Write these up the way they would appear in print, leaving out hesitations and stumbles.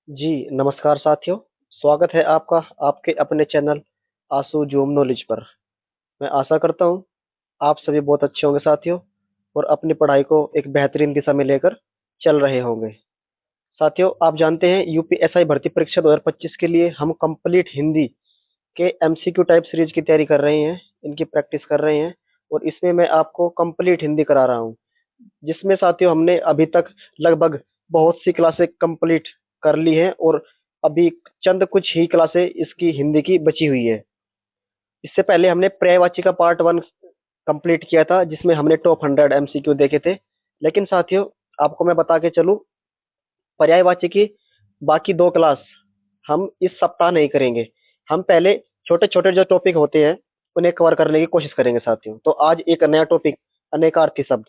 जी, नमस्कार साथियों। स्वागत है आपका आपके अपने चैनल आशु जूम नॉलेज पर। मैं आशा करता हूँ आप सभी बहुत अच्छे होंगे साथियों और अपनी पढ़ाई को एक बेहतरीन दिशा में लेकर चल रहे होंगे। साथियों, आप जानते हैं यूपीएसआई भर्ती परीक्षा 2025 के लिए हम कंप्लीट हिंदी के एमसीक्यू टाइप सीरीज की तैयारी कर रहे हैं, इनकी प्रैक्टिस कर रहे हैं और इसमें मैं आपको कंप्लीट हिंदी करा रहा हूँ। जिसमें साथियों हमने अभी तक लगभग बहुत सी क्लासें कंप्लीट कर ली हैं और अभी चंद कुछ ही क्लासें इसकी हिंदी की बची हुई है। इससे पहले हमने पर्यायवाची का पार्ट वन कंप्लीट किया था जिसमें हमने टॉप 100 एमसीक्यू देखे थे। लेकिन साथियों, आपको मैं बता के चलूं, पर्यायवाची की बाकी दो क्लास हम इस सप्ताह नहीं करेंगे। हम पहले छोटे छोटे जो टॉपिक होते हैं उन्हें कवर करने की कोशिश करेंगे साथियों। तो आज एक नया टॉपिक, अनेकार्थी शब्द,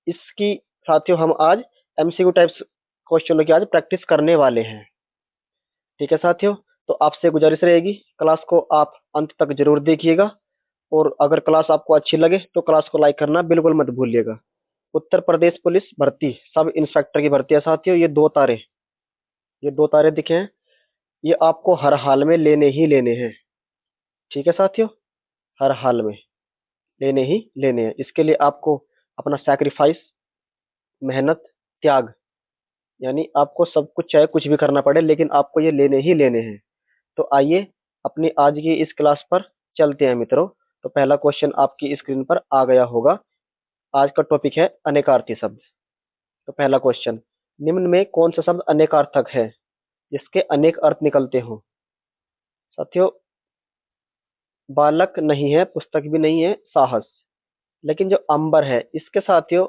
इसकी साथियों हम आज एमसीक्यू टाइप्स क्वेश्चनों की आज प्रैक्टिस करने वाले हैं। ठीक है साथियों, तो आपसे गुजारिश रहेगी क्लास को आप अंत तक जरूर देखिएगा और अगर क्लास आपको अच्छी लगे तो क्लास को लाइक करना बिल्कुल मत भूलिएगा। उत्तर प्रदेश पुलिस भर्ती सब इंस्पेक्टर की भर्ती है साथियों। ये दो तारे दिखे हैं, ये आपको हर हाल में लेने ही लेने हैं। ठीक है साथियों, हर हाल में लेने ही लेने हैं। इसके लिए आपको अपना सैक्रिफाइस, मेहनत, त्याग, यानी आपको सब कुछ चाहे कुछ भी करना पड़े लेकिन आपको ये लेने ही लेने हैं। तो आइए अपनी आज की इस क्लास पर चलते हैं मित्रों। तो पहला क्वेश्चन आपकी स्क्रीन पर आ गया होगा। आज का टॉपिक है अनेकार्थी शब्द। तो पहला क्वेश्चन, निम्न में कौन सा शब्द अनेकार्थक है जिसके अनेक अर्थ निकलते हों? साथियों, बालक नहीं है, पुस्तक भी नहीं है, साहस। लेकिन जो अंबर है इसके साथियों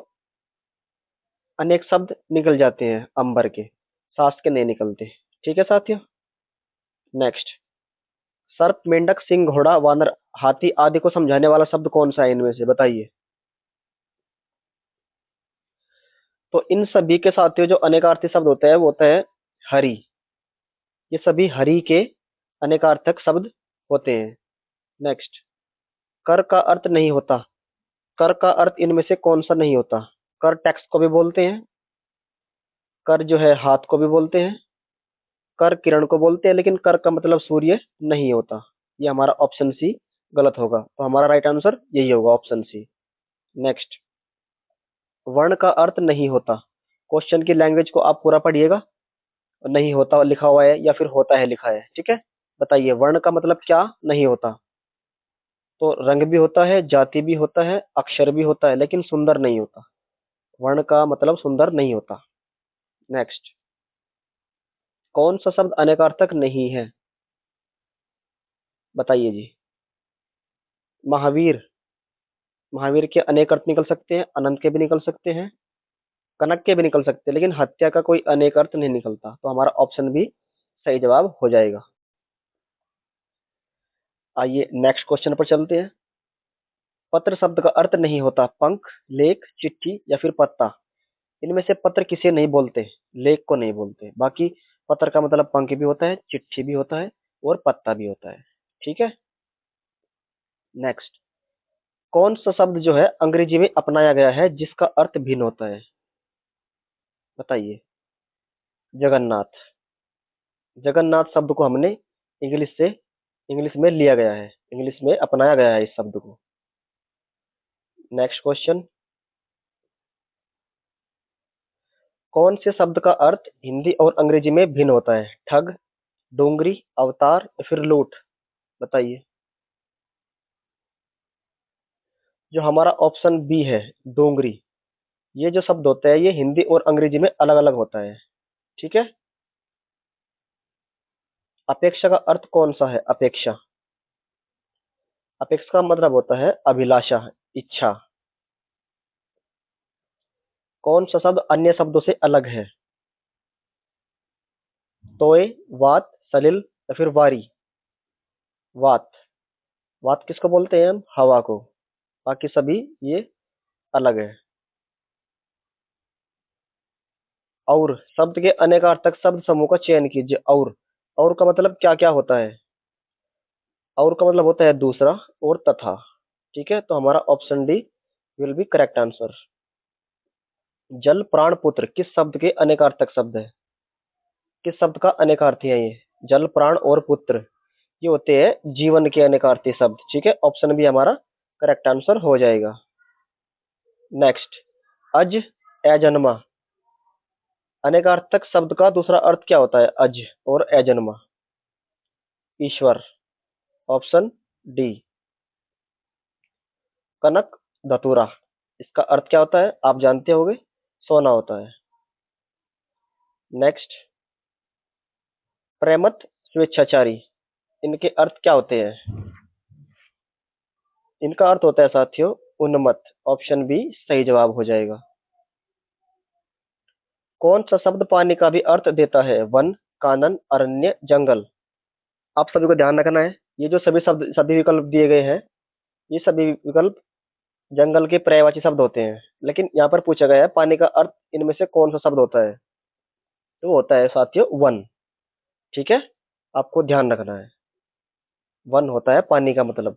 अनेक शब्द निकल जाते हैं, अंबर के, सास के नहीं निकलते। ठीक है साथियों। नेक्स्ट, सर्प, मेंढक, सिंह, घोड़ा, वानर, हाथी आदि को समझाने वाला शब्द कौन सा है इनमें से, बताइए। तो इन सभी के साथियों जो अनेकार्थी शब्द होता है वो होता है हरि। ये सभी हरि के अनेकार्थक शब्द होते हैं। नेक्स्ट, कर का अर्थ नहीं होता। कर का अर्थ इनमें से कौन सा नहीं होता? कर टैक्स को भी बोलते हैं, कर जो है हाथ को भी बोलते हैं, कर किरण को बोलते हैं, लेकिन कर का मतलब सूर्य नहीं होता। ये हमारा ऑप्शन सी गलत होगा, तो हमारा राइट आंसर यही होगा, ऑप्शन सी। नेक्स्ट, वर्ण का अर्थ नहीं होता। क्वेश्चन की लैंग्वेज को आप पूरा पढ़िएगा। नहीं होता लिखा हुआ है या फिर होता है लिखा है, ठीक है। बताइए वर्ण का मतलब क्या नहीं होता? तो रंग भी होता है, जाति भी होता है, अक्षर भी होता है, लेकिन सुंदर नहीं होता। वर्ण का मतलब सुंदर नहीं होता। नेक्स्ट, कौन सा शब्द अनेकार्थक नहीं है? बताइए जी। महावीर। महावीर के अनेक अर्थ निकल सकते हैं, अनंत के भी निकल सकते हैं, कनक के भी निकल सकते हैं, लेकिन हत्या का कोई अनेक अर्थ नहीं निकलता। तो हमारा ऑप्शन भी सही जवाब हो जाएगा। आइए नेक्स्ट क्वेश्चन पर चलते हैं। पत्र शब्द का अर्थ नहीं होता पंख, लेख, चिट्ठी या फिर पत्ता। इनमें से पत्र किसे नहीं बोलते? लेख को नहीं बोलते। बाकी पत्र का मतलब पंख भी होता है, चिट्ठी भी होता है और पत्ता भी होता है। ठीक है। नेक्स्ट, कौन सा शब्द जो है अंग्रेजी में अपनाया गया है जिसका अर्थ भिन्न होता है? बताइए। जगन्नाथ। जगन्नाथ शब्द को हमने इंग्लिश से इंग्लिश में लिया गया है, इंग्लिश में अपनाया गया है इस शब्द को। नेक्स्ट क्वेश्चन, कौन से शब्द का अर्थ हिंदी और अंग्रेजी में भिन्न होता है? ठग, डोंगरी, अवतार या फिर लूट। बताइए। जो हमारा ऑप्शन बी है, डोंगरी, ये जो शब्द होता है ये हिंदी और अंग्रेजी में अलग अलग होता है। ठीक है। अपेक्षा का अर्थ कौन सा है? अपेक्षा, अपेक्षा का मतलब होता है अभिलाषा, इच्छा। कौन सा शब्द अन्य शब्दों से अलग है? तोय, वात, सलिल या फिर वारी। वात। वात किसको बोलते हैं हम? हवा को। बाकी सभी ये अलग है। और शब्द के अनेकार्थक शब्द समूह का चयन कीजिए। और का मतलब क्या क्या होता है? और का मतलब होता है दूसरा और तथा। ठीक है, तो हमारा option D will be correct answer. जल, प्राण, पुत्र किस शब्द के अनेकार्थक शब्द है? किस शब्द का अनेकार्थी है ये? जल, प्राण और पुत्र, ये होते हैं जीवन के अनेकार्थी शब्द। ठीक है, ऑप्शन बी हमारा करेक्ट आंसर हो जाएगा। नेक्स्ट, अज, अजन्मा, अनेकार्थक शब्द का दूसरा अर्थ क्या होता है? अज और अजन्मा। ईश्वर, ऑप्शन डी। कनक धतूरा, इसका अर्थ क्या होता है? आप जानते होंगे, सोना होता है। नेक्स्ट, प्रेमत, स्वेच्छाचारी, इनके अर्थ क्या होते हैं? इनका अर्थ होता है साथियों उन्मत्त। ऑप्शन बी सही जवाब हो जाएगा। कौन सा शब्द पानी का भी अर्थ देता है? वन, कानन, अरण्य, जंगल। आप सभी को ध्यान रखना है, ये जो सभी शब्द, सभी विकल्प दिए गए हैं, ये सभी विकल्प जंगल के पर्यायवाची शब्द होते हैं। लेकिन यहाँ पर पूछा गया है पानी का अर्थ इनमें से कौन सा शब्द होता है? तो होता है साथियों वन। ठीक है, आपको ध्यान रखना है, वन होता है पानी का मतलब।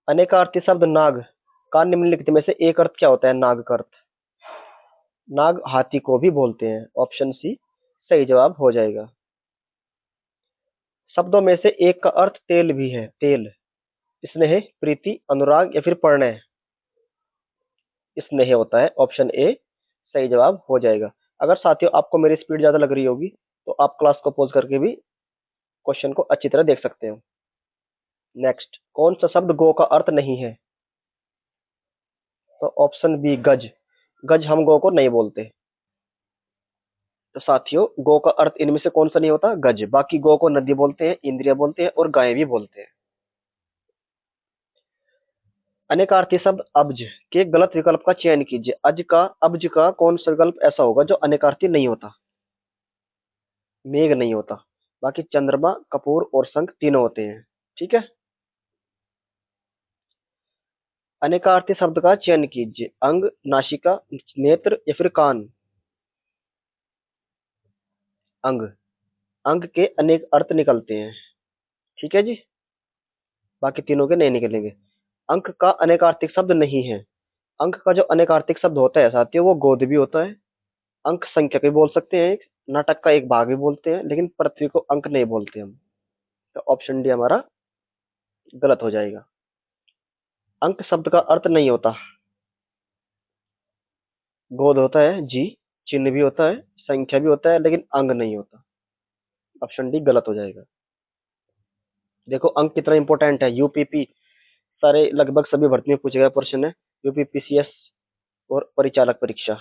अनेकार्थी शब्द नाग का निम्नलिखित में से एक अर्थ क्या होता है? नाग का अर्थ, नाग हाथी को भी बोलते हैं। ऑप्शन सी सही जवाब हो जाएगा। शब्दों में से एक का अर्थ तेल भी है। तेल, स्नेह, प्रीति, अनुराग या फिर प्रणय। स्नेह होता है। ऑप्शन ए सही जवाब हो जाएगा। अगर साथियों आपको मेरी स्पीड ज्यादा लग रही होगी तो आप क्लास को पॉज करके भी क्वेश्चन को अच्छी तरह देख सकते हो। नेक्स्ट, कौन सा शब्द गो का अर्थ नहीं है? तो ऑप्शन बी गज, गज हम गो को नहीं बोलते। तो साथियों गो का अर्थ इनमें से कौन सा नहीं होता? गज। बाकी गो को नदी बोलते हैं, इंद्रिया बोलते हैं और गाय भी बोलते हैं। अनेकार्थी शब्द अब्ज के गलत विकल्प का चयन कीजिए। अब्ज का कौन सा विकल्प ऐसा होगा जो अनेकार्थी नहीं होता? मेघ नहीं होता। बाकी चंद्रमा, कपूर और शंख तीनों होते हैं। ठीक है, अनेकार्थी शब्द का चयन कीजिए। अंग, नासिका, नेत्र या फिर कान। अंग, अंग के अनेक अर्थ निकलते हैं। ठीक है जी, बाकी तीनों के नहीं निकलेंगे। अंक का अनेकार्थिक शब्द नहीं है। अंक का जो अनेकार्थिक शब्द होता है साथियों वो गोद भी होता है। अंक संख्या भी बोल सकते हैं, एक नाटक का एक भाग भी बोलते हैं, लेकिन पृथ्वी को अंक नहीं बोलते हम। तो ऑप्शन डी हमारा गलत हो जाएगा। अंक शब्द का अर्थ नहीं होता। गोद होता है जी, चिन्ह भी होता है, संख्या भी होता है, लेकिन अंग नहीं होता। ऑप्शन डी गलत हो जाएगा। देखो अंक कितना इंपॉर्टेंट है। यूपीपी सारे लगभग सभी भर्ती में पूछे गए प्रश्न है। यूपीपीसीएस और परिचालक परीक्षा।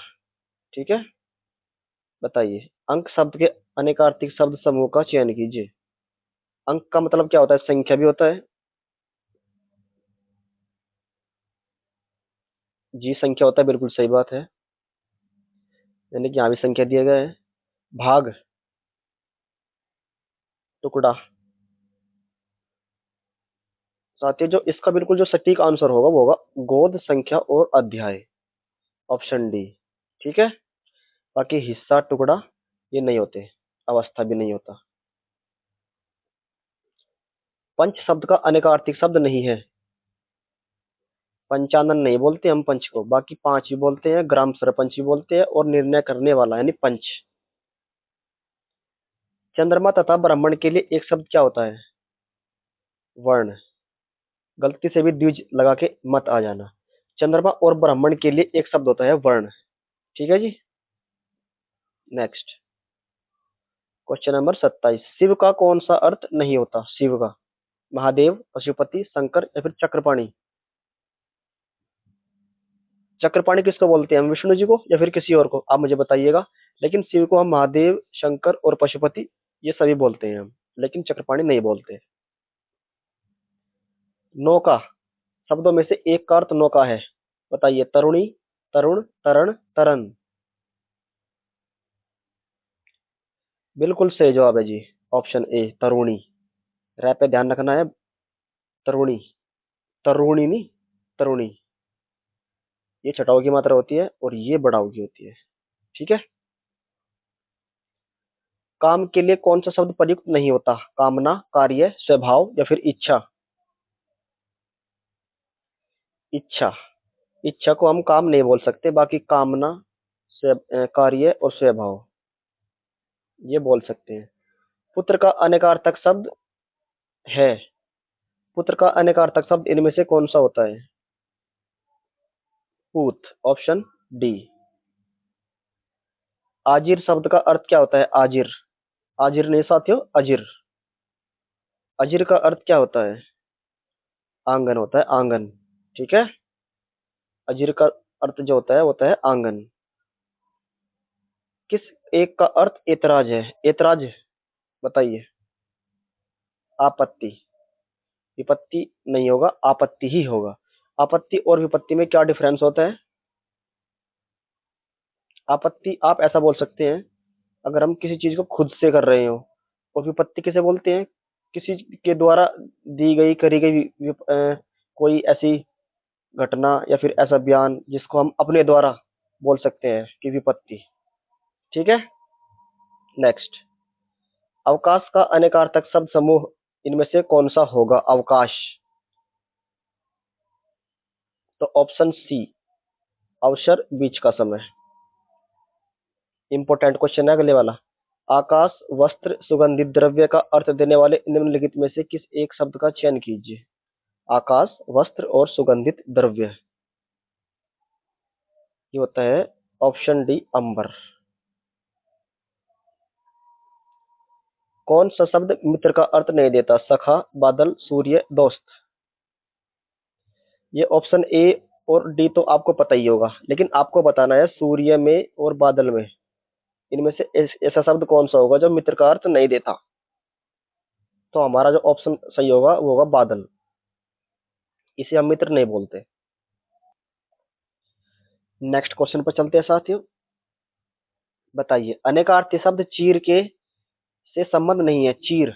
ठीक है, बताइए अंक शब्द के अनेकार्थिक शब्द समूह का चयन कीजिए। अंक का मतलब क्या होता है? संख्या भी होता है जी, संख्या होता है, बिल्कुल सही बात है। यानी कि यहाँ भी संख्या दिया गया है। भाग, टुकड़ा। साथियों जो इसका बिल्कुल जो सटीक आंसर होगा वो होगा गोद, संख्या और अध्याय। Option D. ठीक है, बाकी हिस्सा, टुकड़ा ये नहीं होते, अवस्था भी नहीं होता। पंच शब्द का अनेकार्थिक शब्द नहीं है। पंचानन नहीं बोलते हम पंच को, बाकी पांच भी बोलते हैं, ग्राम सरपंच भी बोलते हैं और निर्णय करने वाला यानी पंच। चंद्रमा तथा ब्राह्मण के लिए एक शब्द क्या होता है? वर्ण। गलती से भी द्विज लगा के मत आ जाना। चंद्रमा और ब्राह्मण के लिए एक शब्द होता है वर्ण। ठीक है जी, नेक्स्ट क्वेश्चन नंबर 27। शिव का कौन सा अर्थ नहीं होता? शिव का महादेव, पशुपति, शंकर या फिर चक्रपाणी। चक्रपाणी किसको बोलते हैं हम? विष्णु जी को या फिर किसी और को? आप मुझे बताइएगा। लेकिन शिव को हम महादेव, शंकर और पशुपति ये सभी बोलते हैं हम, लेकिन चक्रपाणी नहीं बोलते। नौका शब्दों में से एक का अर्थ नौका है, बताइए। तरुणी, तरुण, तरण, तरन। बिल्कुल सही जवाब है जी, ऑप्शन ए तरुणी। रै पे ध्यान रखना है। तरुणी, तरुणी नहीं, तरुणी। ये छटाऊ की मात्रा होती है और ये बढ़ाऊ की होती है। ठीक है, काम के लिए कौन सा शब्द प्रयुक्त नहीं होता? कामना, कार्य, स्वभाव या फिर इच्छा। इच्छा, इच्छा को हम काम नहीं बोल सकते, बाकी कामना, कार्य और स्वभाव। ये बोल सकते हैं। पुत्र का अनेकार्थक शब्द है। पुत्र का अनेकार्थक शब्द इनमें से कौन सा होता है? पूत, ऑप्शन डी। आजिर शब्द का अर्थ क्या होता है? आजिर, आजिर नहीं साथियों, अजिर। अजिर का अर्थ क्या होता है? आंगन होता है, आंगन। ठीक है। अजिर का अर्थ जो होता है आंगन। किस एक का अर्थ एतराज है? एतराज बताइए। आपत्ति। विपत्ति नहीं होगा, आपत्ति ही होगा। आपत्ति और विपत्ति में क्या डिफरेंस होता है? आपत्ति आप ऐसा बोल सकते हैं, अगर हम किसी चीज को खुद से कर रहे हो। और विपत्ति किसे बोलते हैं? किसी के द्वारा दी गई, करी गई कोई ऐसी घटना या फिर ऐसा बयान जिसको हम अपने द्वारा बोल सकते हैं कि विपत्ति। ठीक है। नेक्स्ट, अवकाश का अनेकार्थक शब्द समूह इनमें से कौन सा होगा? अवकाश। तो ऑप्शन सी, अवसर, बीच का समय। इंपॉर्टेंट क्वेश्चन है अगले वाला। आकाश, वस्त्र, सुगंधित द्रव्य का अर्थ देने वाले निम्नलिखित में से किस एक शब्द का चयन कीजिए? आकाश, वस्त्र और सुगंधित द्रव्य। ये होता है ऑप्शन डी, अंबर। कौन सा शब्द मित्र का अर्थ नहीं देता? सखा, बादल, सूर्य, दोस्त। ये ऑप्शन ए और डी तो आपको पता ही होगा, लेकिन आपको बताना है सूर्य में और बादल में, इनमें से ऐसा शब्द कौन सा होगा जो मित्र का अर्थ नहीं देता? तो हमारा जो ऑप्शन सही होगा वो होगा बादल। इसे हम मित्र नहीं बोलते। नेक्स्ट क्वेश्चन पर चलते हैं साथियों। बताइए, अनेकार्थी शब्द चीर के से संबंध नहीं है। चीर,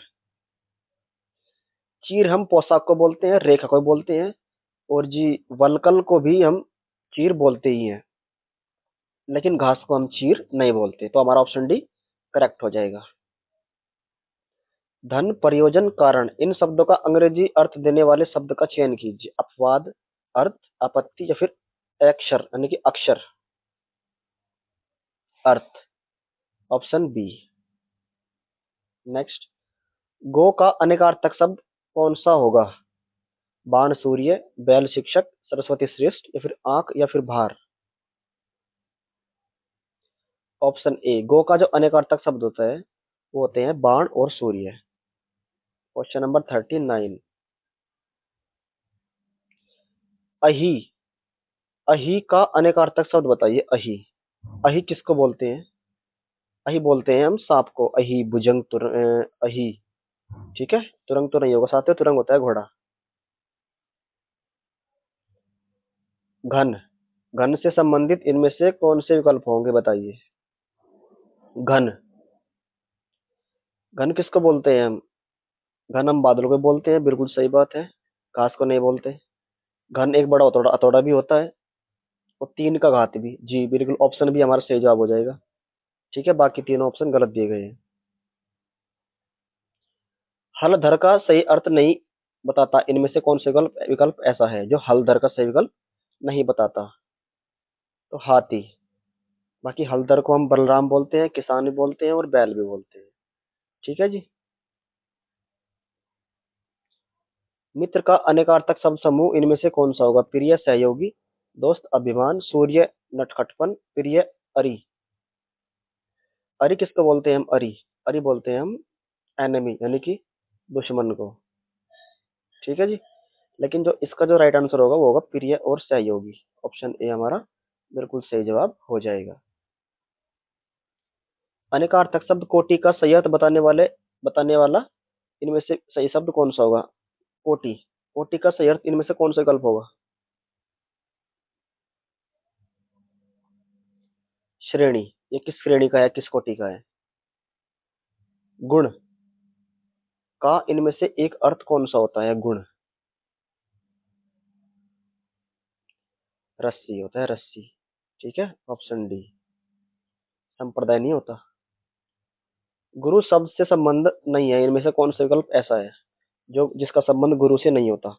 चीर हम पोशाक को बोलते हैं, रेखा को बोलते हैं, और जी वलकल को भी हम चीर बोलते ही हैं, लेकिन घास को हम चीर नहीं बोलते। तो हमारा ऑप्शन डी करेक्ट हो जाएगा। धन, प्रयोजन, कारण, इन शब्दों का अंग्रेजी अर्थ देने वाले शब्द का चयन कीजिए। अपवाद, अर्थ, आपत्ति या फिर अक्षर यानी कि अक्षर। अर्थ, ऑप्शन बी। नेक्स्ट, गो का अनेकार्थक शब्द कौन सा होगा? बाण, सूर्य, बैल, शिक्षक, सरस्वती श्रेष्ठ या फिर आंख या फिर भार। ऑप्शन ए, गो का जो अनेकार्थक शब्द होता है वो होते हैं बाण और सूर्य। Question number 39। अही, अही का अनेकार्थक शब्द बताइए। अही, अही किसको बोलते हैं? अही बोलते हैं हम सांप को। अही, भुजंग, अही। ठीक है। तुरंग तो नहीं होगा साथियों, तुरंग होता है घोड़ा। घन, घन से संबंधित इनमें से कौन से विकल्प होंगे बताइए? घन, घन किसको बोलते हैं हम? घन हम बादल को बोलते हैं, बिल्कुल सही बात है। घास को नहीं बोलते। घन एक बड़ा हथौड़ा, हथौड़ा भी होता है, और तीन का घात भी। जी बिल्कुल, ऑप्शन भी हमारा सही जवाब हो जाएगा। ठीक है, बाकी तीनों ऑप्शन गलत दिए गए हैं। हलधर का सही अर्थ नहीं बताता इनमें से कौन से विकल्प विकल्प ऐसा है जो हलधर का सही विकल्प नहीं बताता? तो हाथी। बाकी हलधर को हम बलराम बोलते हैं, किसान भी बोलते हैं और बैल भी बोलते हैं। ठीक है जी। मित्र का अनेकार्थक शब्द समूह इनमें से कौन सा होगा? प्रिय, सहयोगी, दोस्त, अभिमान, सूर्य, नटखटपन, प्रिय, अरि। अरि किसको बोलते हैं हम? अरि, अरि बोलते हैं हम एनिमी यानी कि दुश्मन को। ठीक है जी। लेकिन जो इसका जो राइट आंसर होगा वो होगा प्रिय और सहयोगी। ऑप्शन ए हमारा बिल्कुल सही जवाब हो जाएगा। अनेकार्थक शब्द कोटि का सही अर्थ बताने वाला इनमें से सही शब्द कौन सा होगा? कोटि, कोटि का सही अर्थ इनमें से कौन सा विकल्प होगा? श्रेणी, ये किस श्रेणी का है, किस कोटि का है? गुण का इनमें से एक अर्थ कौन सा होता है? गुण, रस्सी होता है, रस्सी। ठीक है, ऑप्शन डी। संप्रदाय नहीं होता। गुरु शब्द से संबंध नहीं है इनमें से कौन सा विकल्प ऐसा है जो जिसका संबंध गुरु से नहीं होता?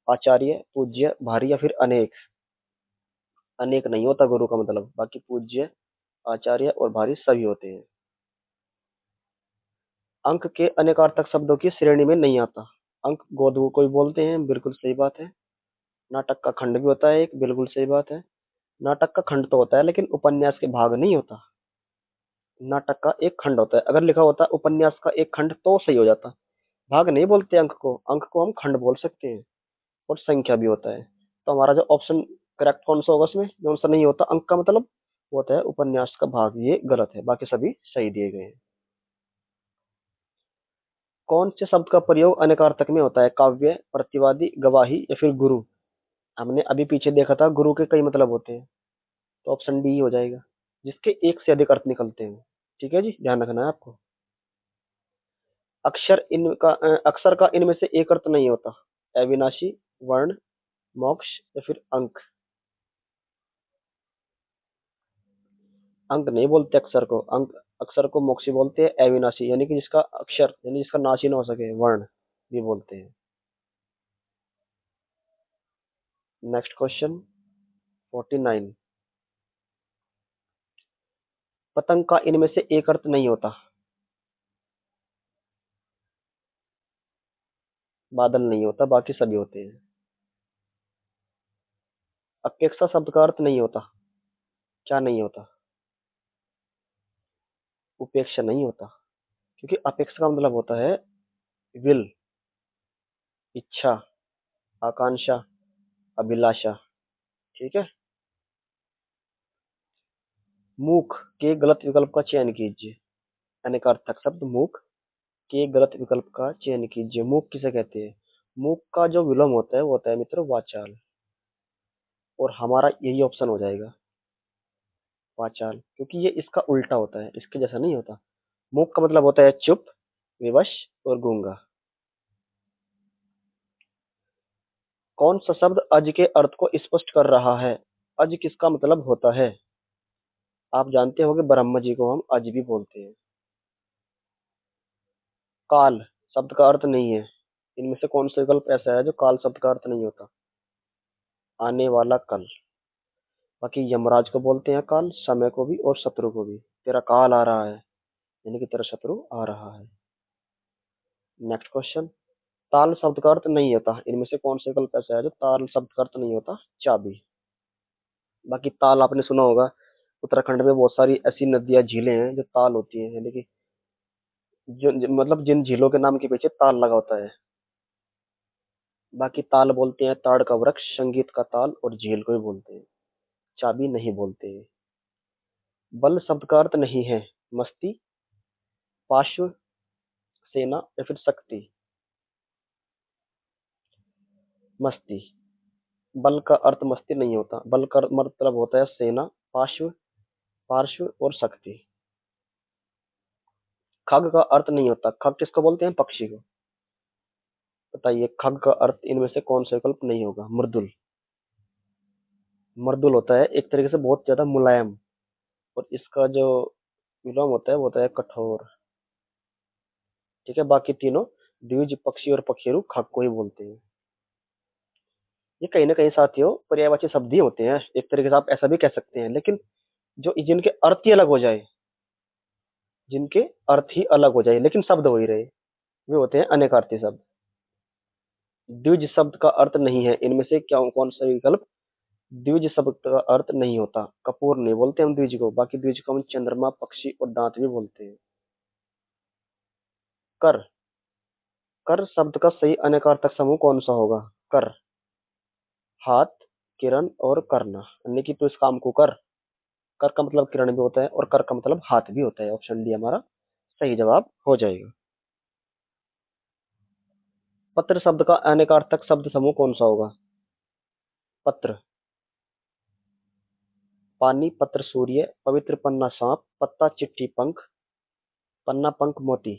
आचार्य, पूज्य, भारी या फिर अनेक। अनेक नहीं होता गुरु का मतलब, बाकी पूज्य, आचार्य और भारी सभी होते हैं। अंक के अनेकार्थक शब्दों की श्रेणी में नहीं आता। अंक गोद को भी बोलते हैं, बिल्कुल सही बात है। नाटक का खंड भी होता है एक, बिल्कुल सही बात है। नाटक का खंड तो होता है लेकिन उपन्यास के भाग नहीं होता। नाटक का एक खंड होता है, अगर लिखा होता उपन्यास का एक खंड तो सही हो जाता। भाग नहीं बोलते अंक को, अंक को हम खंड बोल सकते हैं। और संख्या भी होता है। तो हमारा जो ऑप्शन करेक्ट कौन सा होगा इसमें, जो आंसर नहीं होता अंक का मतलब होता है उपन्यास का भाग, ये गलत है, बाकी सभी सही दिए गए हैं। कौन से शब्द का प्रयोग अनेकार्थक में होता है, काव्य, प्रतिवादी, गवाही या फिर गुरु। हमने अभी पीछे देखा था गुरु के कई मतलब होते हैं, तो ऑप्शन डी हो जाएगा, जिसके एक से अधिक अर्थ निकलते हैं। ठीक है जी, ध्यान रखना है आपको। अक्षर का इनमें से एक अर्थ नहीं होता, अविनाशी, वर्ण, मोक्ष या फिर अंक। अंक नहीं बोलते अक्षर को, अंक अक्षर को मोक्षी बोलते हैं, अविनाशी यानी कि जिसका अक्षर यानी जिसका नाश ही ना हो सके, वर्ण भी बोलते हैं। Next question 49। पतंग का इनमें से एक अर्थ नहीं होता, बादल नहीं होता, बाकी सभी होते हैं। अपेक्षा शब्द का अर्थ नहीं होता, क्या नहीं होता, उपेक्षा नहीं होता, क्योंकि अपेक्षा का मतलब होता है विल, इच्छा, आकांक्षा, अभिलाषा। ठीक है। मूक के गलत विकल्प का चयन कीजिए। अनेकार्थक शब्द मूक के गलत विकल्प का चयन कीजिए। मूक किसे कहते हैं, मूक का जो विलोम होता है वो होता है मित्र वाचाल, और हमारा यही ऑप्शन हो जाएगा वाचाल, क्योंकि ये इसका उल्टा होता है, इसके जैसा नहीं होता। मूक का मतलब होता है चुप, विवश और गूंगा। कौन सा शब्द अज के अर्थ को स्पष्ट कर रहा है। अज किसका मतलब होता है, आप जानते होंगे ब्रह्म जी को हम अज भी बोलते हैं। काल शब्द का अर्थ नहीं है, इनमें से कौन सा विकल्प ऐसा है जो काल शब्द का अर्थ नहीं होता, आने वाला कल। बाकी यमराज को बोलते हैं काल, समय को भी और शत्रु को भी। तेरा काल आ रहा है यानी कि तेरा शत्रु आ रहा है। Next question. ताल शब्द का अर्थ नहीं होता, इनमें से कौन सा विकल्प ऐसा है जो ताल शब्द का अर्थ नहीं होता, चाबी। बाकी ताल आपने सुना होगा, उत्तराखंड में बहुत सारी ऐसी नदियां झीलें हैं जो ताल होती हैं, यानी कि मतलब जिन झीलों के नाम के पीछे ताल लगा होता है। बाकी ताल बोलते हैं ताड़ का वृक्ष, संगीत का ताल और झील को ही बोलते हैं, चाबी नहीं बोलते हैं। बल शब्द का अर्थ नहीं है, मस्ती, पार्श्व, सेना या फिर शक्ति। मस्ती, बल का अर्थ मस्ती नहीं होता, बल का मतलब होता है सेना, पार्श्व, पार्श्व और शक्ति। खग का अर्थ नहीं होता, खग किसको बोलते हैं, पक्षी को। बताइए खग का अर्थ इनमें से कौन सा विकल्प नहीं होगा, मृदुल। मृदुल होता है एक तरीके से बहुत ज्यादा मुलायम, और इसका जो विलोम होता है वो होता है कठोर। ठीक है, बाकी तीनों द्विज, पक्षी और पखेरु खग को ही बोलते हैं। ये कहीं ना कहीं साथियों पर्यायवाची शब्द ही होते हैं, एक तरीके से आप ऐसा भी कह सकते हैं, लेकिन जो जिनके अर्थ ही अलग हो जाए, जिनके अर्थ ही अलग हो जाए लेकिन शब्द वही रहे, वे होते हैं अनेकार्थी शब्द। द्विज शब्द का अर्थ नहीं है, इनमें से क्या कौन सा विकल्प द्विज शब्द का अर्थ नहीं होता, कपूर नहीं बोलते हम द्विज को, बाकी द्विज को हम चंद्रमा, पक्षी और दांत भी बोलते हैं। कर, कर शब्द का सही अनेकार्थक समूह कौन सा होगा, कर, हाथ, किरण और करना, यानी कि तू इस काम को कर। कर का मतलब किरण भी होता है और कर का मतलब हाथ भी होता है, ऑप्शन डी हमारा सही जवाब हो जाएगा। पत्र शब्द का अनेकार्थक शब्द समूह कौन सा होगा, पत्र, पानी, पत्र सूर्य, पवित्र पन्ना सांप, पत्ता चिट्ठी पंख, पन्ना पंख मोती।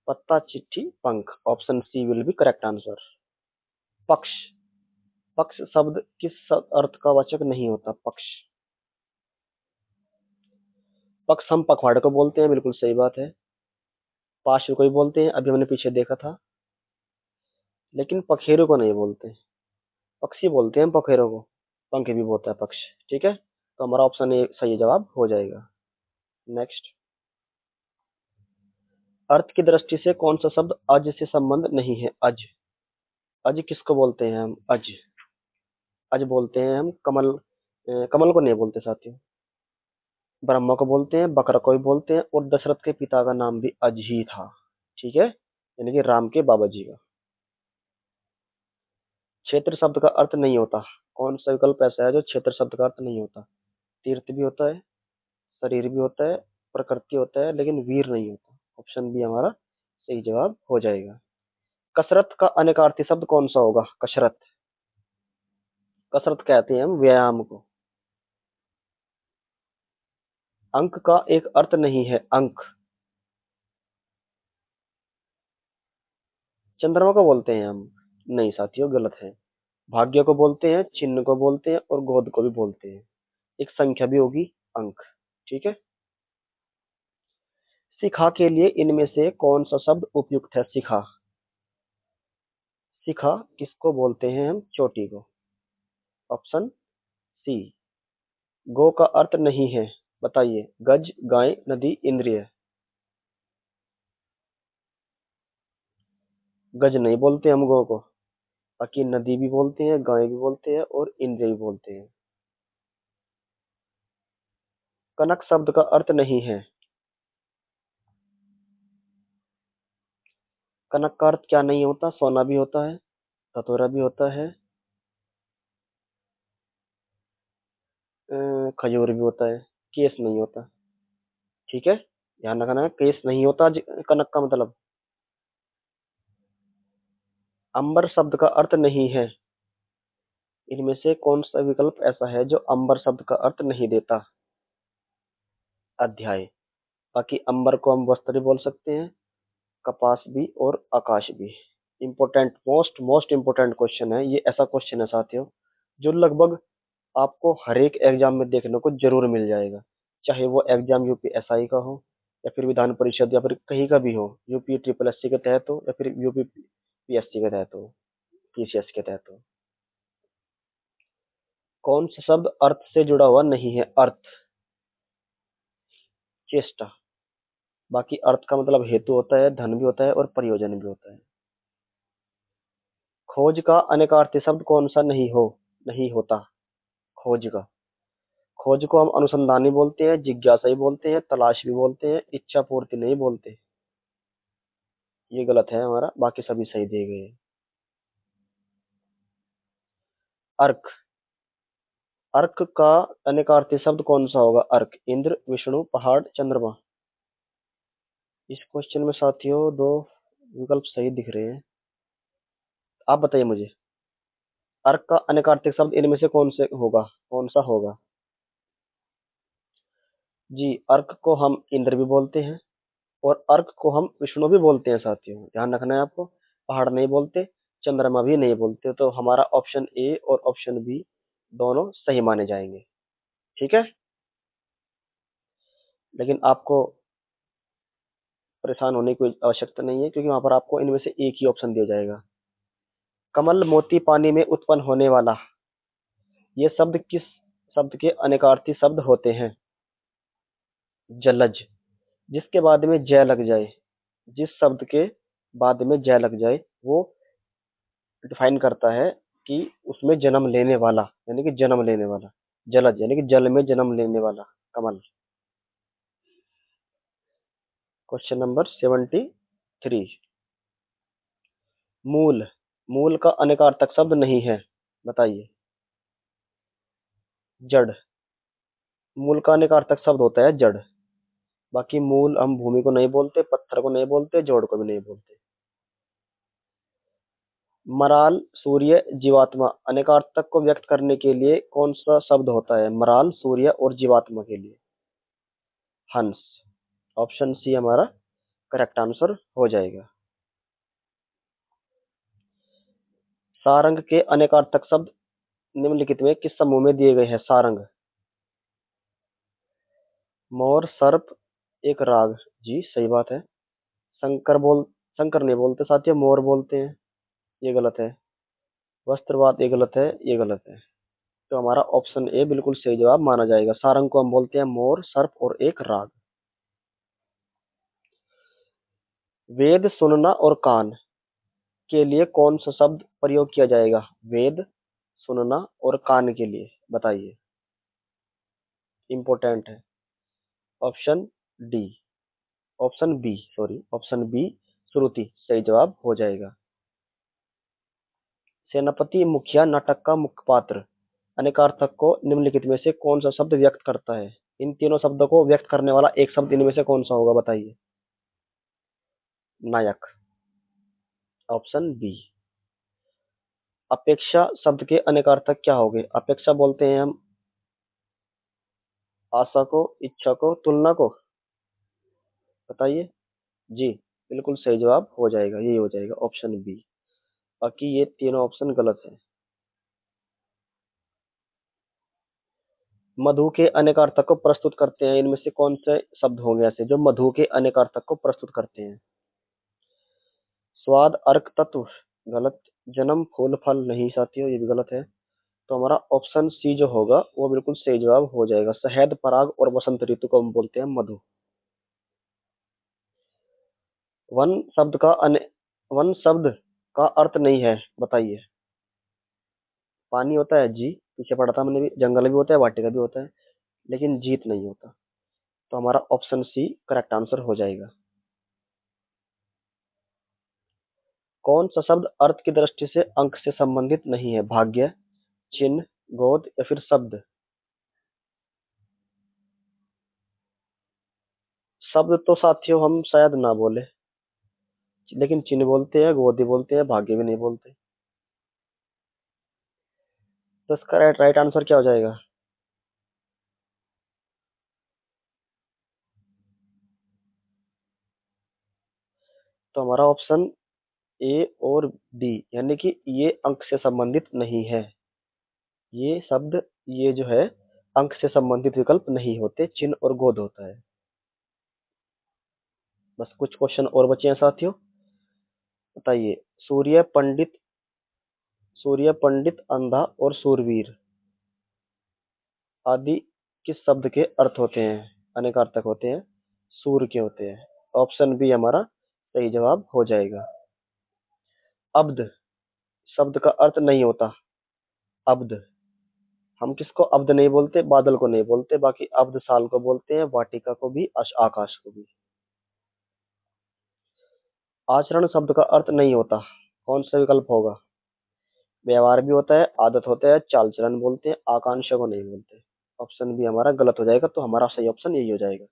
पत्ता चिट्ठी पंख, option C will be correct answer. पक्ष, पक्ष शब्द किस अर्थ का वाचक नहीं होता, पक्ष। पक्ष हम पखवाड़े को बोलते हैं, बिल्कुल सही बात है। पार्श्व को ही बोलते हैं, अभी हमने पीछे देखा था, लेकिन पखेरु को नहीं बोलते। पक्षी बोलते हैं पखेरु को, पंख भी बोलता है पक्ष। ठीक है, तो हमारा ऑप्शन ए सही जवाब हो जाएगा। नेक्स्ट अर्थ की दृष्टि से कौन सा शब्द अज से संबंध नहीं है? अज। अज किसको बोलते हैं हम? अज। अज बोलते हैं हम कमल, कमल को नहीं बोलते साथियों। ब्रह्मा को बोलते हैं, बकरा को भी बोलते हैं, और दशरथ के पिता का नाम भी अज ही था। ठीक है, यानी कि राम के बाबा जी का। क्षेत्र शब्द का अर्थ नहीं होता। कौन सा विकल्प ऐसा है जो क्षेत्र शब्द का अर्थ नहीं होता? तीर्थ भी होता है, शरीर भी होता है, प्रकृति होता है, लेकिन वीर नहीं होता। ऑप्शन बी हमारा सही जवाब हो जाएगा। कसरत का अनेकार्थी शब्द कौन सा होगा? कसरत। कसरत कहते हैं हम व्यायाम को। अंक का एक अर्थ नहीं है, अंक। चंद्रमा को बोलते हैं हम? नहीं साथियों, गलत है। भाग्य को बोलते हैं, चिन्ह को बोलते हैं, और गोद को भी बोलते हैं। एक संख्या भी होगी, अंक। ठीक है। शिखा के लिए इनमें से कौन सा शब्द उपयुक्त है? शिखा। शिखा किसको बोलते हैं हम? चोटी को। Option C. गो का अर्थ नहीं है, बताइए। गज, गाय, नदी, इंद्रिय। गज नहीं बोलते हम गो को। बाकी नदी भी बोलते हैं, गाय भी बोलते हैं, और इंद्रिय भी बोलते हैं। कनक शब्द का अर्थ नहीं है। कनक का अर्थ क्या नहीं होता? सोना भी होता है, धतूरा भी होता है, खजूर भी होता है। केस नहीं होता। ठीक है, ध्यान रखना है, केस नहीं होता कनक का मतलब। अंबर शब्द का अर्थ नहीं है। इनमें से कौन सा विकल्प ऐसा है जो अंबर शब्द का अर्थ नहीं देता? अध्याय। बाकी अंबर को हम वस्त्र भी बोल सकते हैं, कपास भी, और आकाश भी। Important, most most important question है ये। ऐसा क्वेश्चन है साथियों जो लगभग आपको हर एक एग्जाम में देखने को जरूर मिल जाएगा। चाहे वो एग्जाम यूपीएसआई का हो, या फिर विधान परिषद, या फिर कहीं का भी हो, यूपी ट्रिपल एससी के तहत हो, या फिर यूपी पीएससी के तहत हो, पीसीएस के तहत हो। कौन सा शब्द अर्थ से जुड़ा हुआ नहीं है? अर्थ। चेष्टा। बाकी अर्थ का मतलब हेतु होता है, धन भी होता है, और प्रयोजन भी होता है। खोज का अनेकार्थी शब्द कौन सा नहीं होता? खोज का। खोज को हम अनुसंधान भी बोलते हैं, जिज्ञासा भी बोलते हैं, तलाश भी बोलते हैं, इच्छा पूर्ति नहीं बोलते। ये गलत है हमारा, बाकी सभी सही दिए गए हैं। अर्क। अर्क का अनेकार्थी शब्द कौन सा होगा? अर्क। इंद्र, विष्णु, पहाड़, चंद्रमा। इस क्वेश्चन में साथियों दो विकल्प सही दिख रहे हैं। आप बताइए मुझे, अर्क का अनेकार्थी शब्द इनमें से कौन सा होगा? जी, अर्क को हम इंद्र भी बोलते हैं, और अर्क को हम विष्णु भी बोलते हैं साथियों। ध्यान रखना है आपको। पहाड़ नहीं बोलते, चंद्रमा भी नहीं बोलते। तो हमारा ऑप्शन ए और ऑप्शन बी दोनों सही माने जाएंगे। ठीक है, लेकिन आपको परेशान होने की कोई आवश्यकता नहीं है, क्योंकि वहां पर आपको इनमें से एक ही ऑप्शन दिया जाएगा। कमल, मोती, पानी में उत्पन्न होने वाला, ये शब्द किस शब्द के अनेकार्थी शब्द होते हैं? जलज। जिसके बाद में जय लग जाए, जिस शब्द के बाद में जय लग जाए, वो डिफाइन करता है कि उसमें जन्म लेने वाला, यानी कि जन्म लेने वाला। जलज यानी कि जल में जन्म लेने वाला। कमल। Question number 73। मूल। मूल का अनेकार्थक शब्द नहीं है, बताइए। जड़। मूल का अनेकार्थक शब्द होता है जड़। बाकी मूल हम भूमि को नहीं बोलते, पत्थर को नहीं बोलते, जोड़ को भी नहीं बोलते। मराल, सूर्य, जीवात्मा, अनेकार्थक को व्यक्त करने के लिए कौन सा शब्द होता है? मराल, सूर्य, और जीवात्मा के लिए? हंस। ऑप्शन सी हमारा करेक्ट आंसर हो जाएगा। सारंग के अनेकार्थक शब्द निम्नलिखित में किस समूह में दिए गए हैं? सारंग। मोर, सर्प, एक राग। जी सही बात है। शंकर नहीं बोलते साथियों, मोर बोलते हैं। ये गलत है। वस्त्रवाद, ये गलत है, ये गलत है। तो हमारा ऑप्शन ए बिल्कुल सही जवाब माना जाएगा। सारंग को हम बोलते हैं मोर, सर्प, और एक राग। वेद सुनना और कान के लिए कौन सा शब्द प्रयोग किया जाएगा? वेद सुनना और कान के लिए बताइए, इंपॉर्टेंट है। Option D, option B, sorry, option B Shruti सही जवाब हो जाएगा। सेनापति मुखिया नाटक का मुख्य पात्र अनेकार्थक को निम्नलिखित में से कौन सा शब्द व्यक्त करता है? इन तीनों शब्दों को व्यक्त करने वाला एक शब्द इनमें से कौन सा होगा बताइए? नायक, ऑप्शन बी। अपेक्षा शब्द के अनेकार्थक क्या हो गए? अपेक्षा बोलते हैं हम आशा को, इच्छा को, तुलना को। बताइए जी, बिल्कुल सही जवाब हो जाएगा, यही हो जाएगा ऑप्शन बी। बाकी ये तीनों ऑप्शन गलत है। मधु के अनेकार्थक को प्रस्तुत करते हैं, इनमें से कौन से शब्द होंगे ऐसे जो मधु के अनेकार्थक को प्रस्तुत करते हैं? स्वाद, अर्क, तत्व गलत। जन्म, फूल, फल नहीं साथियों, ये भी गलत है। तो हमारा ऑप्शन सी जो होगा वो बिल्कुल सही जवाब हो जाएगा। शहद, पराग और बसंत ऋतु को हम बोलते हैं मधु। वन शब्द का वन शब्द का अर्थ नहीं है बताइए। पानी होता है जी, पीछे पढ़ा था हमने भी, जंगल भी होता है, वाटिका भी होता है, लेकिन जीत नहीं होता। तो हमारा ऑप्शन सी करेक्ट आंसर हो जाएगा। कौन सा शब्द अर्थ की दृष्टि से अंक से संबंधित नहीं है? भाग्य, चिन्ह, गोद या फिर शब्द? शब्द तो साथियों हम शायद ना बोले, लेकिन चिन्ह बोलते हैं, गोद भी बोलते हैं, भाग्य भी नहीं बोलते। तो इसका राइट राइट आंसर क्या हो जाएगा? तो हमारा ऑप्शन ए और डी, यानी कि ये अंक से संबंधित नहीं है। ये शब्द, ये जो है अंक से संबंधित विकल्प नहीं होते, चिन्ह और गोद होता है। बस कुछ क्वेश्चन और बचे हैं साथियों। बताइए, सूर्य पंडित, सूर्य पंडित, अंधा और सूरवीर आदि किस शब्द के अर्थ होते हैं? अनेकार्थक होते हैं, सूर्य के होते हैं। ऑप्शन बी हमारा सही जवाब हो जाएगा। अब्द शब्द का अर्थ नहीं होता। अब्द, हम किसको अब्द नहीं बोलते? बादल को नहीं बोलते, बाकी अब्द साल को बोलते हैं, वाटिका को भी, आकाश को भी। आचरण शब्द का अर्थ नहीं होता, कौन सा विकल्प होगा? व्यवहार भी होता है, आदत होता है, चाल चलन बोलते हैं, आकांक्षा को नहीं बोलते। ऑप्शन बी हमारा गलत हो जाएगा, तो हमारा सही ऑप्शन यही हो जाएगा।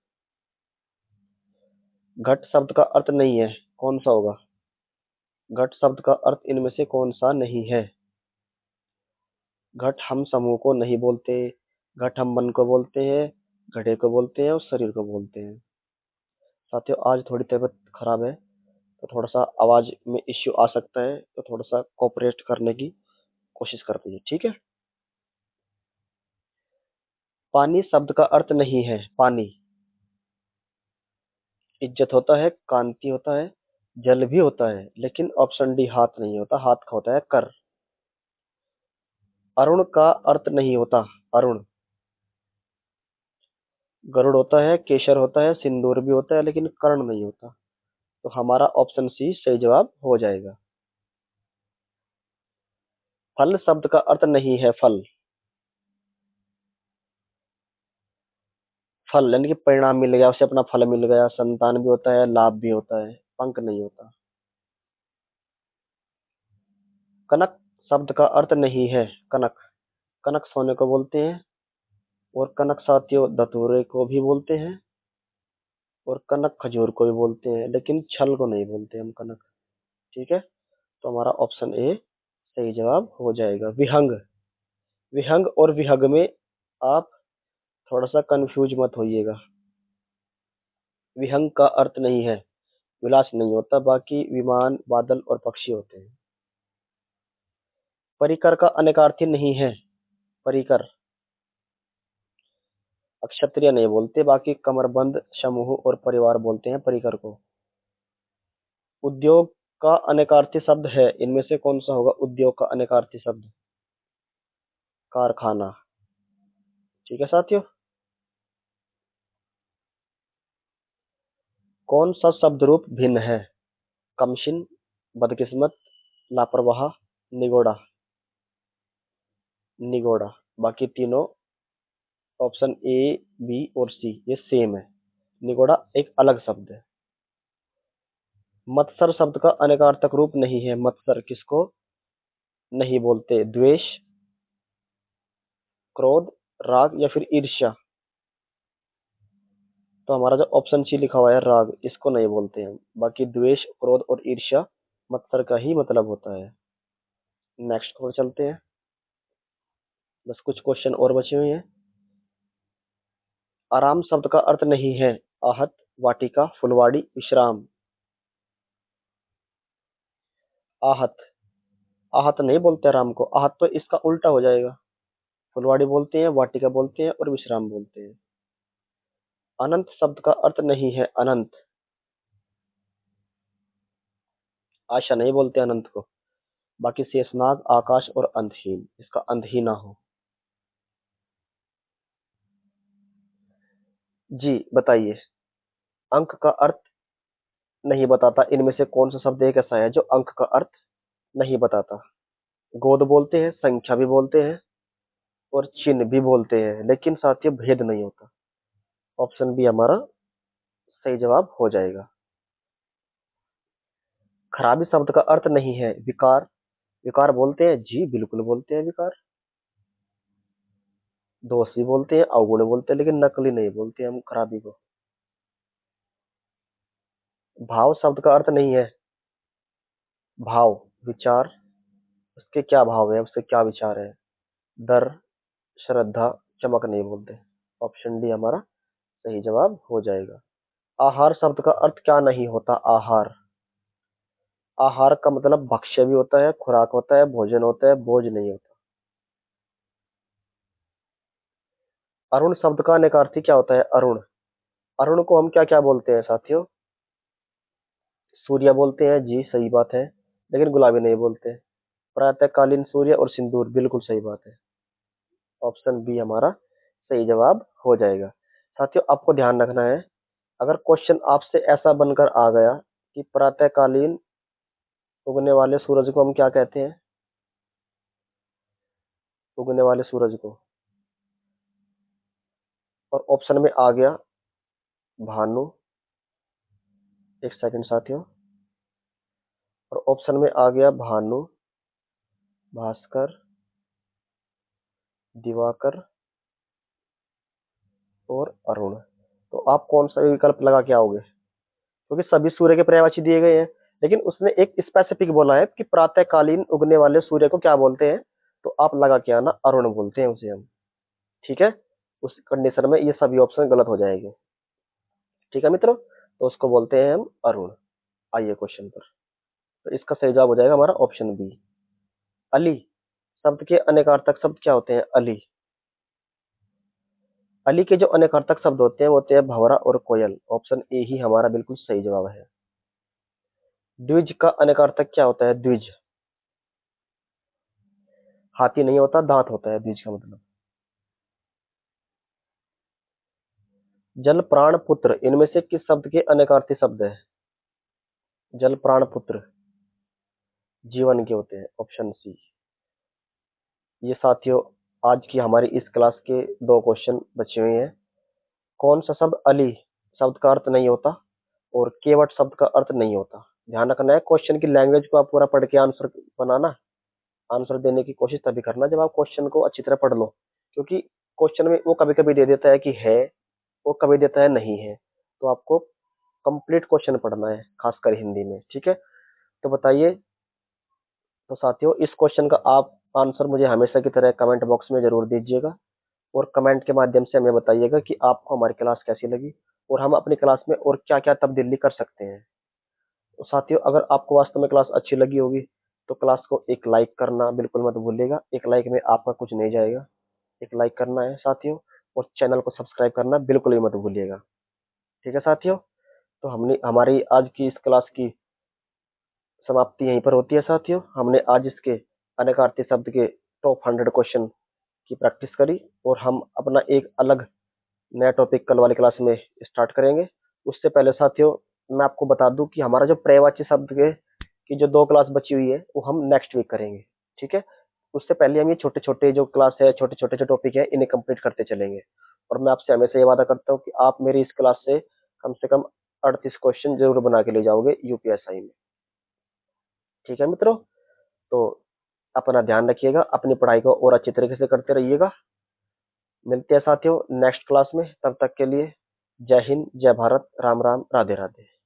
घट शब्द का अर्थ नहीं है, कौन सा होगा? घट शब्द का अर्थ इनमें से कौन सा नहीं है? घट हम समूह को नहीं बोलते, घट हम मन को बोलते हैं, घड़े को बोलते हैं और शरीर को बोलते हैं। साथियों आज थोड़ी तबीयत खराब है, तो थोड़ा सा आवाज में इश्यू आ सकता है, तो थोड़ा सा कोऑपरेट करने की कोशिश कर दीजिए, ठीक है। पानी शब्द का अर्थ नहीं है, पानी। इज्जत होता है, कांति होता है, जल भी होता है, लेकिन ऑप्शन डी हाथ नहीं होता, हाथ का होता है कर। अरुण का अर्थ नहीं होता, अरुण। गरुड़ होता है, केसर होता है, सिंदूर भी होता है, लेकिन कर्ण नहीं होता। तो हमारा ऑप्शन सी सही जवाब हो जाएगा। फल शब्द का अर्थ नहीं है, फल। फल यानी कि परिणाम मिल गया, उसे अपना फल मिल गया, संतान भी होता है, लाभ भी होता है, पंख नहीं होता। कनक शब्द का अर्थ नहीं है, कनक। कनक सोने को बोलते हैं, और कनक साथियों धतूरे को भी बोलते हैं, और कनक खजूर को भी बोलते हैं, लेकिन छल को नहीं बोलते हम कनक, ठीक है। तो हमारा ऑप्शन ए सही जवाब हो जाएगा। विहंग, विहंग और विहग में आप थोड़ा सा कंफ्यूज मत होइएगा। विहंग का अर्थ नहीं है, विलास नहीं होता, बाकी विमान, बादल और पक्षी होते हैं। परिकर का अनेकार्थी नहीं है, परिकर अक्षत्रिय नहीं बोलते, बाकी कमरबंद, समूह और परिवार बोलते हैं परिकर को। उद्योग का अनेकार्थी शब्द है, इनमें से कौन सा होगा उद्योग का अनेकार्थी शब्द? कारखाना, ठीक है साथियों। कौन सा शब्द रूप भिन्न है? कमशिन, बदकिस्मत, लापरवाह, निगोड़ा। निगोड़ा। बाकी तीनों ऑप्शन ए, बी और सी ये सेम है। निगोड़ा एक अलग शब्द है। मत्सर शब्द का अनेकार्थक रूप नहीं है। मत्सर किसको नहीं बोलते? द्वेष, क्रोध, राग या फिर ईर्ष्या। तो हमारा जो ऑप्शन सी लिखा हुआ है राग, इसको नहीं बोलते हम। बाकी द्वेष, क्रोध और ईर्ष्या मत्सर का ही मतलब होता है। नेक्स्ट पर चलते हैं। बस कुछ क्वेश्चन और बचे हुए हैं। आराम शब्द का अर्थ नहीं है आहत, वाटिका, फुलवाड़ी, विश्राम। आहत। आहत नहीं बोलते आराम को, आहत तो इसका उल्टा हो जाएगा। फुलवाड़ी बोलते हैं, वाटिका बोलते हैं और विश्राम बोलते हैं। अनंत शब्द का अर्थ नहीं है अनंत। आशा नहीं बोलते अनंत को। बाकी शेषनाग, आकाश और अंतहीन, इसका अंत ही ना हो। जी बताइए। अंक का अर्थ नहीं बताता इनमें से कौन सा शब्द एक ऐसा है जो अंक का अर्थ नहीं बताता? गोद बोलते हैं, संख्या भी बोलते हैं और चिन्ह भी बोलते हैं, लेकिन साथ ही भेद नहीं होता। ऑप्शन बी हमारा सही जवाब हो जाएगा। खराबी शब्द का अर्थ नहीं है विकार। विकार बोलते हैं, जी बिल्कुल बोलते हैं विकार। दोष भी बोलते हैं, अवगुण बोलते हैं, लेकिन नकली नहीं बोलते हम खराबी को। भाव शब्द का अर्थ नहीं है भाव, विचार। उसके क्या भाव है, उसके क्या विचार है? डर, श्रद्धा, चमक नहीं बोलते। ऑप्शन डी हमारा सही जवाब हो जाएगा। आहार शब्द का अर्थ क्या नहीं होता? आहार। आहार का मतलब भक्ष्य भी होता है, खुराक होता है, भोजन होता है, बोझ नहीं होता। अरुण शब्द का अनेकार्थी क्या होता है? अरुण। अरुण को हम क्या क्या बोलते हैं साथियों? सूर्य बोलते हैं, जी सही बात है, लेकिन गुलाबी नहीं बोलते। प्रातःकालीन सूर्य और सिंदूर, बिल्कुल सही बात है। ऑप्शन बी हमारा सही जवाब हो जाएगा। साथियों आपको ध्यान रखना है, अगर क्वेश्चन आपसे ऐसा बनकर आ गया कि प्रातःकालीन उगने वाले सूरज को हम क्या कहते हैं? उगने वाले सूरज को। और ऑप्शन में आ गया भानु, एक सेकंड साथियों, और ऑप्शन में आ गया भानु, भास्कर, दिवाकर और अरुण, तो आप कौन सा विकल्प लगा के आओगे? क्योंकि सभी सूर्य के पर्यायवाची दिए गए हैं, लेकिन उसने एक स्पेसिफिक बोला है कि प्रातःकालीन उगने वाले सूर्य को क्या बोलते हैं, तो आप लगा के आना अरुण बोलते हैं उसे हम। ठीक है, उस कंडीशन में ये सभी ऑप्शन गलत हो जाएंगे। ठीक है मित्रों, तो उसको बोलते हैं हम अरुण। आइए क्वेश्चन पर। तो इसका सही जवाब हो जाएगा हमारा ऑप्शन बी। अली शब्द के अनेकार्थक शब्द क्या होते हैं? अली। अली के जो अनेकार्थक शब्द होते हैं वो होते हैं भंवरा और कोयल। ऑप्शन ए ही हमारा बिल्कुल सही जवाब है। द्विज का अनेकार्थक क्या होता है? द्विज। हाथी नहीं होता, दांत होता है द्विज का मतलब। जल, प्राण, पुत्र, इनमें से किस शब्द के अनेकार्थी शब्द है? जल, प्राण, पुत्र जीवन के होते हैं। Option C. ये साथियों आज की हमारी इस क्लास के दो क्वेश्चन बचे हुए हैं। कौन सा शब्द अली शब्द का अर्थ नहीं होता और केवट शब्द का अर्थ नहीं होता? ध्यान रखना है, क्वेश्चन की लैंग्वेज को आप पूरा पढ़ के आंसर बनाना। आंसर देने की कोशिश तभी करना जब आप क्वेश्चन को अच्छी तरह पढ़ लो, क्योंकि क्वेश्चन में वो कभी कभी दे देता है कि है, वो कभी देता है नहीं है। तो आपको कंप्लीट क्वेश्चन पढ़ना है, खासकर हिंदी में। ठीक है, तो बताइए। तो साथियों इस क्वेश्चन का आप आंसर मुझे हमेशा की तरह कमेंट बॉक्स में जरूर दीजिएगा, और कमेंट के माध्यम से हमें बताइएगा कि आपको हमारी क्लास कैसी लगी और हम अपनी क्लास में और क्या क्या तब्दीली कर सकते हैं। तो साथियों अगर आपको वास्तव में क्लास अच्छी लगी होगी तो क्लास को एक लाइक करना बिल्कुल मत भूलिएगा। एक लाइक में आपका कुछ नहीं जाएगा, एक लाइक करना है साथियों, और चैनल को सब्सक्राइब करना बिल्कुल भी मत भूलिएगा। ठीक है साथियों, तो हमने हमारी आज की इस क्लास की समाप्ति यहीं पर होती है साथियों। हमने आज इसके अनेकार्थी शब्द के टॉप 100 क्वेश्चन की प्रैक्टिस करी, और हम अपना एक अलग नया टॉपिक कल वाली क्लास में स्टार्ट करेंगे। उससे पहले साथियों मैं आपको बता दूं कि हमारा जो पर्यायवाची शब्द के की जो 2 क्लास बची हुई है वो हम नेक्स्ट वीक करेंगे, ठीक है? उससे पहले हम ये छोटे-छोटे जो क्लास है, छोटे-छोटे जो टॉपिक है, इन्हें कंप्लीट करते चलेंगे। और मैं आपसे हमेशा ये वादा करता हूँ कि आप मेरी इस क्लास से कम 38 क्वेश्चन ज़रूर बना के ले जाओगे यूपीएसआई में। ठीक है मित्रों? तो अपना ध्यान रखिएगा, अपनी पढ़ाई को और अच्छी तरीके से करते रहिएगा। मिलते हैं साथियों नेक्स्ट क्लास में, तब तक के लिए जय हिंद, जय भारत, राम राम, राधे राधे।